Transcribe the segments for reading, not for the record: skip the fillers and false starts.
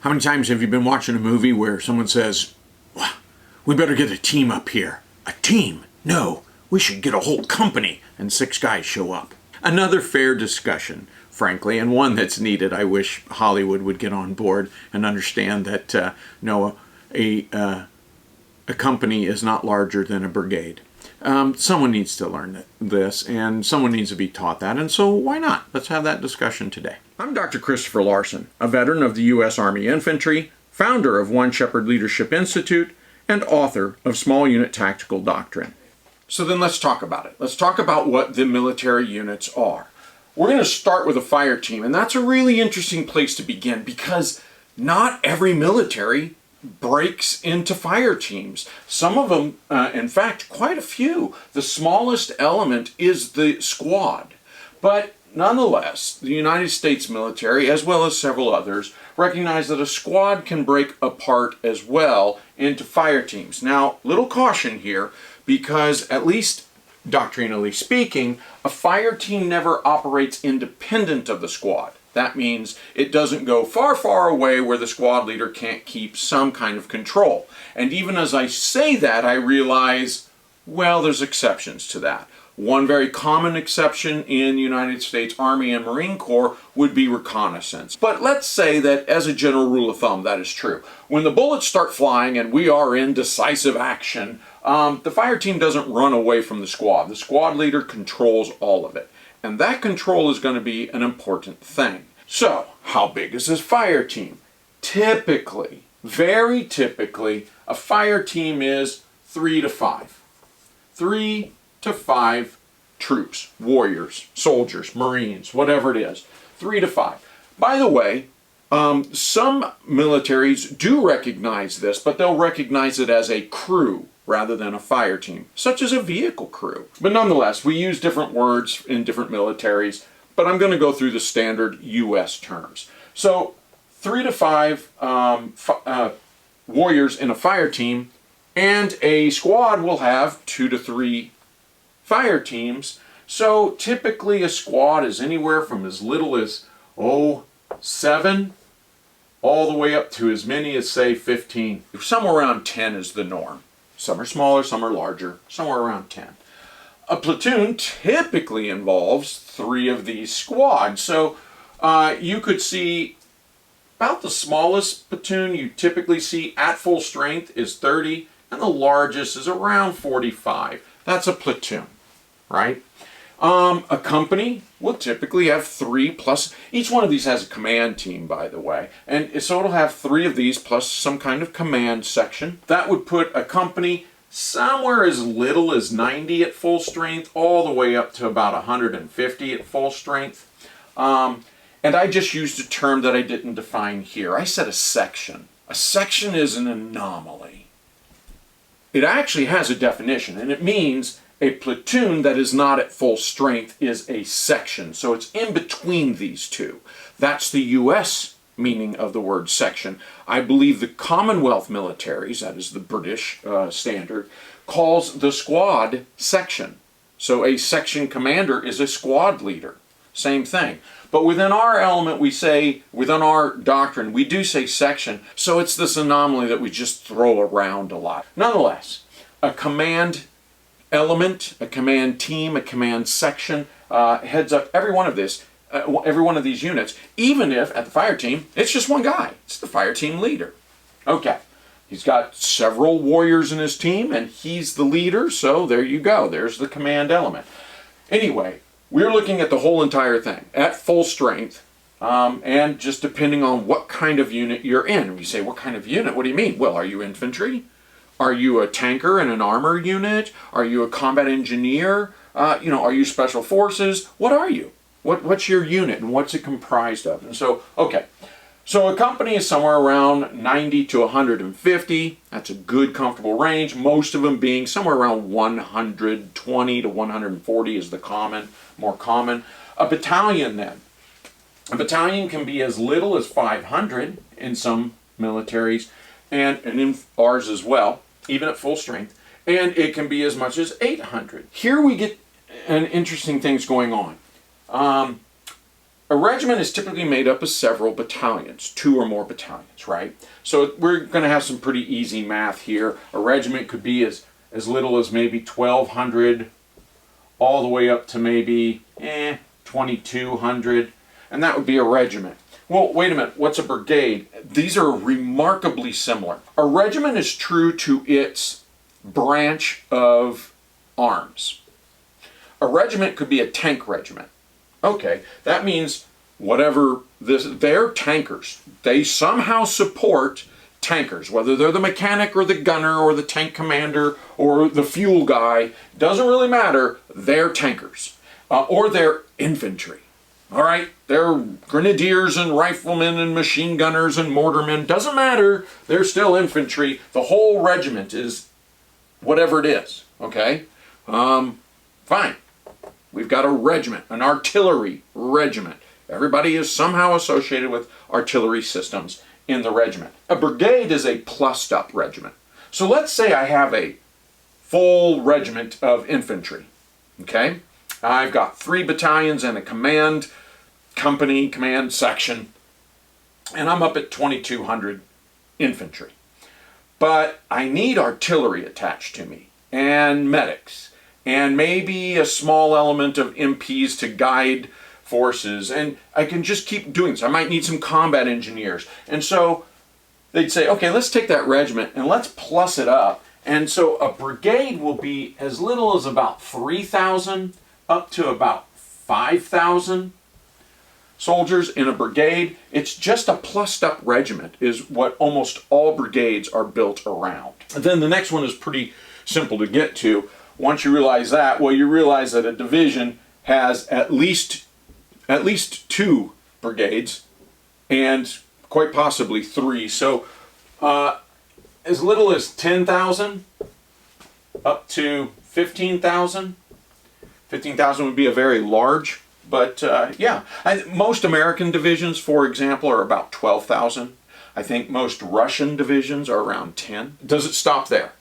How many times have you been watching a movie where someone says, well, we better get a team up here? A team? No, we should get a whole company, and 6 guys show up. Another fair discussion, frankly, and one that's needed. I wish Hollywood would get on board and understand that no, a company is not larger than a brigade. Someone needs to learn this, and someone needs to be taught that, and so why not? Let's have that discussion today. I'm Dr. Christopher Larsen, a veteran of the U.S. Army Infantry, founder of One Shepherd Leadership Institute, and author of Small Unit Tactical Doctrine. So then let's talk about it. Let's talk about what the military units are. We're going to start with a fire team, and that's a really interesting place to begin because not every military breaks into fire teams. Some of them, in fact, quite a few. The smallest element is the squad. But nonetheless, the United States military, as well as several others, recognize that a squad can break apart as well into fire teams. Now, little caution here, because at least doctrinally speaking, a fire team never operates independent of the squad. That means it doesn't go far, far away where the squad leader can't keep some kind of control. And even as I say that, I realize, well, there's exceptions to that. One very common exception in the United States Army and Marine Corps would be reconnaissance. But let's say that as a general rule of thumb, that is true. When the bullets start flying and we are in decisive action, the fire team doesn't run away from the squad. The squad leader controls all of it. And that control is going to be an important thing. So, how big is this fire team? Typically, very typically, a fire team is 3 to 5. 3 to 5 troops, warriors, soldiers, Marines, whatever it is. 3 to 5. By the way, some militaries do recognize this, but they'll recognize it as a crew rather than a fire team, such as a vehicle crew. But nonetheless, we use different words in different militaries, but I'm going to go through the standard U.S. terms. So 3 to 5 warriors in a fire team, and a squad will have 2 to 3 fire teams. So typically a squad is anywhere from as little as 7 all the way up to as many as, say, 15. Somewhere around 10 is the norm. Some are smaller, some are larger, somewhere around 10. A platoon typically involves 3 of these squads. So you could see about the smallest platoon you typically see at full strength is 30, and the largest is around 45. That's a platoon, right? A company will typically have 3 plus, each one of these has a command team, by the way, and so it'll have 3 of these plus some kind of command section. That would put a company somewhere as little as 90 at full strength, all the way up to about 150 at full strength. And I just used a term that I didn't define here. I said a section. A section is an anomaly. It actually has a definition, and it means a platoon that is not at full strength is a section. So it's in between these two. That's the U.S. meaning of the word section. I believe the Commonwealth militaries, that is the British standard, calls the squad section. So a section commander is a squad leader. Same thing. But within our element, we say, within our doctrine, we do say section. So it's this anomaly that we just throw around a lot. Nonetheless, a command element, a command team, a command section heads up every one of these units, even if at the fire team it's just one guy. It's the fire team leader. Okay, he's got several warriors in his team and he's the leader, so there you go. There's the command element. Anyway, we're looking at the whole entire thing at full strength, and just depending on what kind of unit you're in. And you say, what kind of unit? What do you mean? Well, are you infantry? Are you a tanker and an armor unit? Are you a combat engineer? Are you special forces? What are you? What's your unit and what's it comprised of? And so, okay. So a company is somewhere around 90 to 150. That's a good, comfortable range. Most of them being somewhere around 120 to 140 is the more common. A battalion then. A battalion can be as little as 500 in some militaries, and in ours as well, even at full strength, and it can be as much as 800. Here we get an interesting things going on. A regiment is typically made up of several battalions, 2 or more battalions, right? So we're going to have some pretty easy math here. A regiment could be as little as maybe 1,200 all the way up to maybe 2,200, and that would be a regiment. Well, wait a minute, what's a brigade? These are remarkably similar. A regiment is true to its branch of arms. A regiment could be a tank regiment. Okay, that means whatever they're tankers. They somehow support tankers, whether they're the mechanic or the gunner or the tank commander or the fuel guy, doesn't really matter, they're tankers. Or they're infantry. All right, they're grenadiers and riflemen and machine gunners and mortarmen, doesn't matter, they're still infantry. The whole regiment is whatever it is, okay? Fine. We've got a regiment, an artillery regiment. Everybody is somehow associated with artillery systems in the regiment. A brigade is a plussed up regiment. So let's say I have a full regiment of infantry, okay? I've got 3 battalions and a command company, command section, and I'm up at 2,200 infantry. But I need artillery attached to me, and medics, and maybe a small element of MPs to guide forces, and I can just keep doing this. I might need some combat engineers. And so they'd say, okay, let's take that regiment and let's plus it up. And so a brigade will be as little as about 3,000 up to about 5,000 soldiers in a brigade. It's just a plussed up regiment is what almost all brigades are built around. And then the next one is pretty simple to get to. Once you realize that, well, you realize that a division has at least 2 brigades and quite possibly 3. So as little as 10,000 up to 15,000. 15,000 would be a very large, but yeah. Most American divisions, for example, are about 12,000. I think most Russian divisions are around 10. Does it stop there?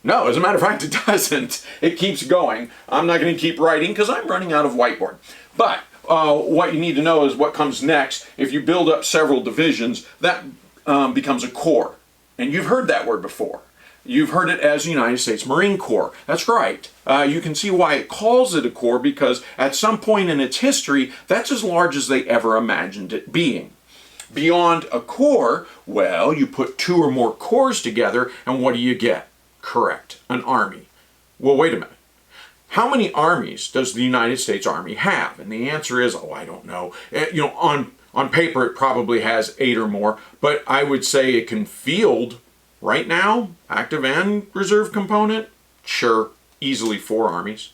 No, as a matter of fact, it doesn't. It keeps going. I'm not going to keep writing because I'm running out of whiteboard. But what you need to know is what comes next. If you build up several divisions, that becomes a corps. And you've heard that word before. You've heard it as the United States Marine Corps. That's right. You can see why it calls it a corps, because at some point in its history, that's as large as they ever imagined it being. Beyond a corps, well, you put 2 or more corps together, and what do you get? Correct, an army. Well, wait a minute. How many armies does the United States Army have? And the answer is, oh, I don't know. On paper, it probably has 8 or more, but I would say it can field right now, active and reserve component, sure, easily 4 armies,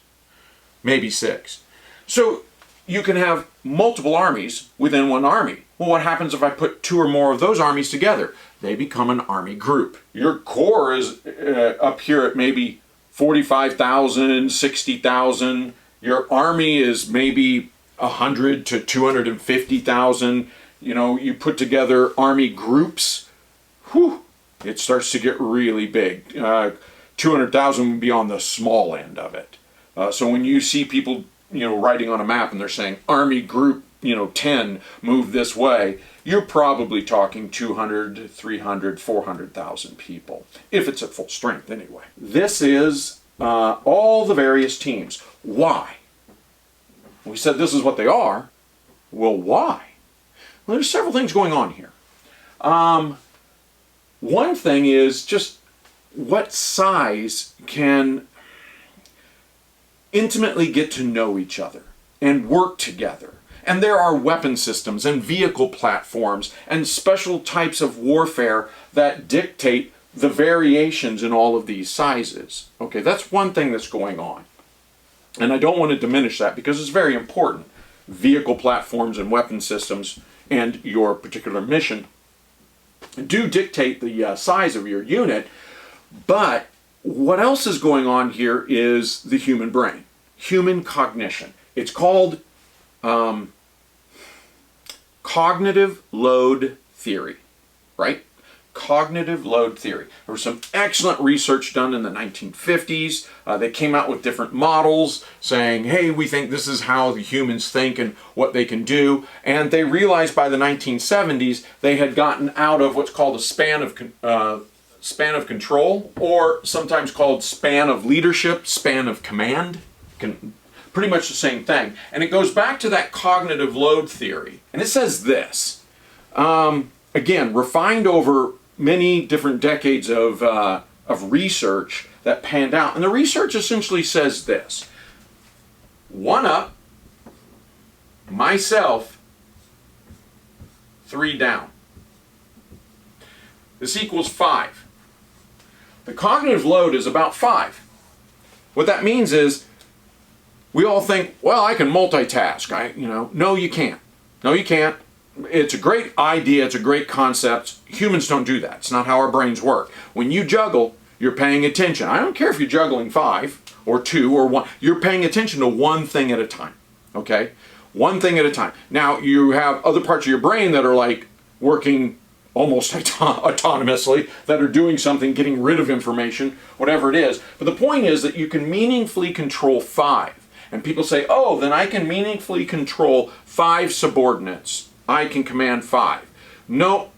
maybe 6. So you can have multiple armies within one army. Well, what happens if I put 2 or more of those armies together? They become an army group. Your corps is up here at maybe 45,000, 60,000. Your army is maybe 100 to 250,000. You know, you put together army groups, whew, it starts to get really big. 200,000 would be on the small end of it. So when you see people, writing on a map and they're saying Army Group, 10 move this way, you're probably talking 200, 300, 400,000 people, if it's at full strength anyway. This is all the various teams. Why? We said this is what they are. Well, why? Well, there's several things going on here. One thing is just what size can intimately get to know each other and work together. And there are weapon systems and vehicle platforms and special types of warfare that dictate the variations in all of these sizes. Okay, that's one thing that's going on. And I don't want to diminish that because it's very important. Vehicle platforms and weapon systems and your particular mission do dictate the size of your unit, but what else is going on here is the human brain, human cognition. It's called cognitive load theory, right? cognitive load theory. There was some excellent research done in the 1950s. They came out with different models saying, hey, we think this is how the humans think and what they can do. And they realized by the 1970s they had gotten out of what's called a span of control, or sometimes called span of leadership, span of command. Pretty much the same thing. And it goes back to that cognitive load theory. And it says this, again, refined over many different decades of research that panned out. And the research essentially says this: 1 up, myself, 3 down. This equals 5. The cognitive load is about 5. What that means is, we all think, well, I can multitask. No, you can't. No, you can't. It's a great idea. It's a great concept. Humans don't do that. It's not how our brains work. When you juggle, you're paying attention. I don't care if you're juggling 5 or 2 or 1. You're paying attention to one thing at a time. Okay? One thing at a time. Now, you have other parts of your brain that are like working almost autonomously, that are doing something, getting rid of information, whatever it is. But the point is that you can meaningfully control 5. And people say, oh, then I can meaningfully control 5 subordinates. I can command 5. No,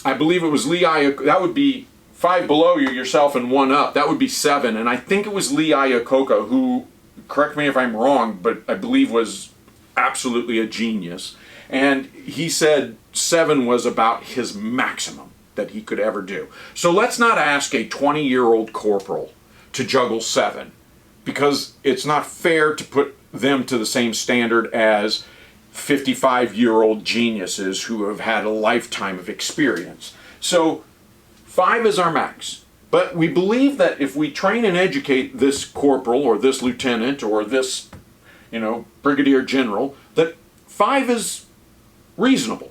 I believe it was Lee Iacocca. That would be 5 below you, yourself, and 1 up. That would be 7. And I think it was Lee Iacocca who, correct me if I'm wrong, but I believe was absolutely a genius. And he said 7 was about his maximum that he could ever do. So let's not ask a 20-year-old corporal to juggle 7, because it's not fair to put them to the same standard as 55-year-old geniuses who have had a lifetime of experience. So 5 is our max. But we believe that if we train and educate this corporal or this lieutenant or this, brigadier general, that 5 is reasonable.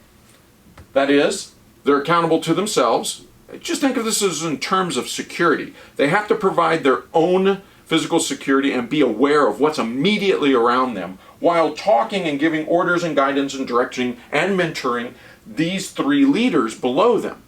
That is, they're accountable to themselves. Just think of this as in terms of security. They have to provide their own physical security and be aware of what's immediately around them while talking and giving orders and guidance and directing and mentoring these 3 leaders below them.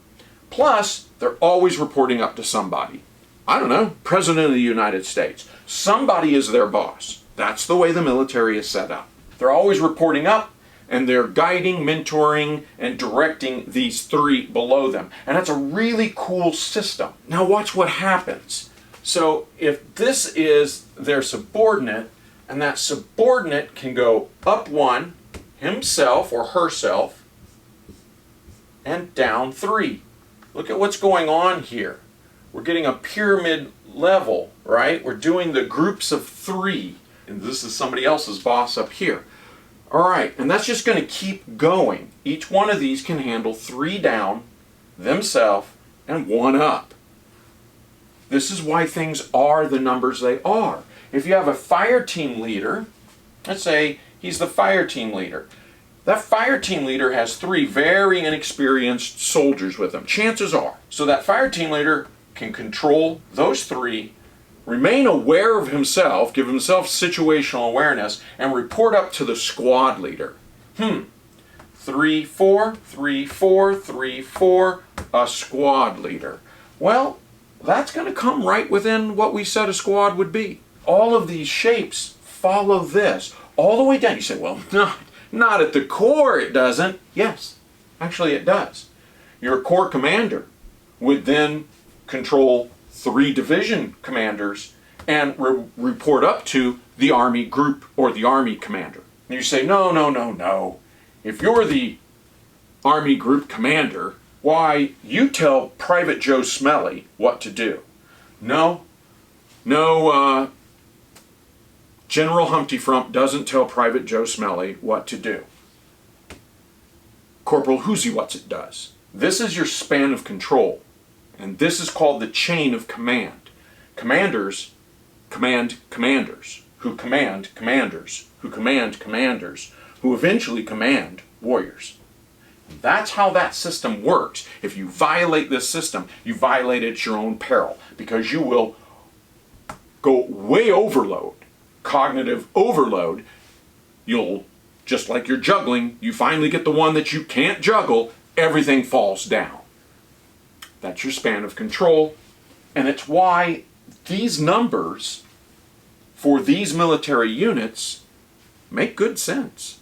Plus, they're always reporting up to somebody. I don't know, President of the United States. Somebody is their boss. That's the way the military is set up. They're always reporting up, and they're guiding, mentoring, and directing these 3 below them. And that's a really cool system. Now watch what happens. So if this is their subordinate, and that subordinate can go up 1, himself or herself, and down 3. Look at what's going on here. We're getting a pyramid level, right? We're doing the groups of 3. And this is somebody else's boss up here. All right, and that's just going to keep going. Each one of these can handle 3 down, themselves, and 1 up. This is why things are the numbers they are. If you have a fire team leader, let's say he's the fire team leader. That fire team leader has 3 very inexperienced soldiers with him. Chances are. So that fire team leader can control those 3, remain aware of himself, give himself situational awareness, and report up to the squad leader. 3, 4, 3, 4, 3, 4, a squad leader. Well, that's going to come right within what we said a squad would be. All of these shapes follow this all the way down. You say, well, not at the core it doesn't. Yes, actually it does. Your corps commander would then control 3 division commanders and report up to the army group or the army commander. And you say, no. If you're the army group commander, why, you tell Private Joe Smelly what to do. No, General Humpty Frump doesn't tell Private Joe Smelly what to do. Corporal Whoosy-What's-It does. This is your span of control, and this is called the chain of command. Commanders command commanders, who command commanders, who command commanders, who eventually command warriors. That's how that system works. If you violate this system, you violate it at your own peril, because you will go way overload, cognitive overload. You'll, just like you're juggling, you finally get the one that you can't juggle, everything falls down. That's your span of control. And it's why these numbers for these military units make good sense.